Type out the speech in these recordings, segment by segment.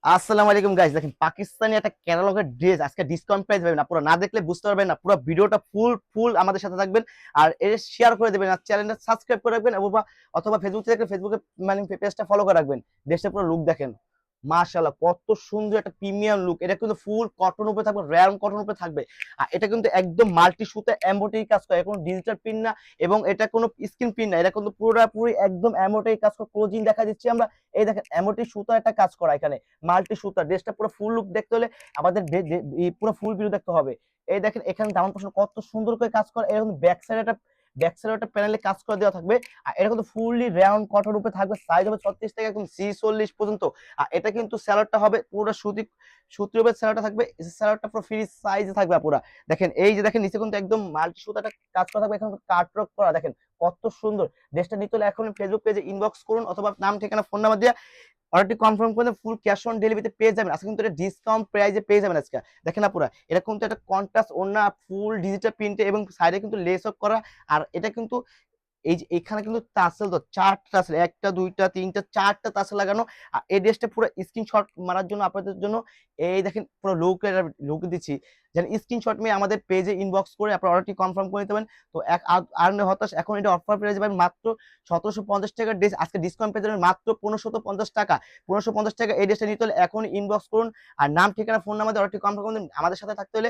আসসালামু আলাইকুম গাইস, দেখেন পাকিস্তানি একটা ক্যাটালগের ড্রেস আজকে ডিসকাউন্ট প্রাইস পাবেন না, পুরো না দেখলে বুঝতে পারবেন না। পুরো ভিডিওটা ফুল ফুল আমাদের সাথে থাকবেন আর এর শেয়ার করে দেবেন আর চ্যানেলটা সাবস্ক্রাইব করে রাখবেন, অথবা ফেসবুক থেকে ফেসবুকে মানে পেজটা ফলো করে রাখবেন। ড্রেসটা পুরো লুক দেখেন, মাশাআল্লাহ কত সুন্দর একটা প্রিমিয়াম লুক। এটা কিন্তু ফুল কটন উপরে থাকবে, রেয়ন কটন উপরে থাকবে। আর এটা কিন্তু একদম মাল্টি সুতে এমব্রয়ডারি কাজ করা, কোনো ডিজিটাল প্রিন্ট না এবং এটা কোনো স্ক্রিন প্রিন্ট না, এটা কিন্তু পুরোপুরি একদম এমব্রয়ডারি কাজ করা। ক্লোজিং দেখা দিচ্ছি আমরা, এই দেখেন এমব্রয়ডারি সুতা একটা কাজ করা এখানে, মাল্টি সুতা। ড্রেসটা পুরো ফুল লুক দেখতে হলে আমাদের পুরো ফুল ভিডিও দেখতে হবে। এই দেখেন এখানে দামান পোষণ কত সুন্দর করে কাজ করা, এরকম ব্যাক সাইডে একটা প্যানেলে কাজ করে দেওয়া থাকবে। আর এটা কিন্তু ফুললি রাউন্ড কটন উপরে থাকবে, সাইজ হবে 36 থেকে একদম 46 পর্যন্ত। আর এটা কিন্তু স্যালাডটা হবে পুরো সুতির উপরে স্যালাডটা থাকবে, স্যালাডটা পুরো ফ্রি সাইজে থাকবে পুরো। দেখেন এই যে দেখেন নিচে কিন্তু একদম মাল্টি সুতাটা কাজ করা থাকবে, এখন কাটওয়ার্ক করা দেখেন কত সুন্দর। ড্রেসটা নিতে হলে এখন ফেসবুক পেজে ইনবক্স করুন অথবা নাম ঠিকানা ফোন নাম্বার দিয়ে অর্ডারটি কনফার্ম করে ফুল ক্যাশ অন ডেলিভারিতে পেয়ে যাবেন। আজকে কিন্তু এটা ডিসকাউন্ট প্রাইসে পেয়ে যাবেন আজকে। দেখেন না পুরা এটা কিন্তু একটা কন্ট্রাস্ট ওড়না, ফুল ডিজিটাল প্রিন্টে এবং সাইডে কিন্তু লেস ওয়ার্ক করা। আর এটা কিন্তু এই যে এখানে কিন্তু টাসেল তো চারটা টাসেল, একটা দুইটা তিনটা চারটা টাসেল লাগানো। আর এই ড্রেসটা পুরো স্ক্রিনশট মারার জন্য আপনাদের জন্য এই দেখেন পুরো লুক দিচ্ছি, যেন স্ক্রিনশট নিয়ে আমাদের পেজে ইনবক্স করে আপনার অর্ডারটি কনফার্ম করে দিতে পারেন। তো আর নয় হতাশ, এখন এটা অফার পেয়ে যাবেন মাত্র 1750 টাকার ড্রেস, আজকে ডিসকাউন্ট পেয়ে যাবেন মাত্র 1550 টাকা। 1550 টাকা এই ড্রেসটা নিতে হলে এখন ইনবক্স করুন আর নাম ঠিকানা ফোন নাম্বার অর্ডারটি কনফার্ম করুন। আমাদের সাথে থাকতে হলে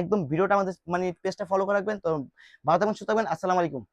একদম ভিডিওটা আমাদের মানে পেজটা ফলো করে রাখবেন। তো ভালো থাকবেন, সুস্থ থাকবেন, আসসালামু আলাইকুম।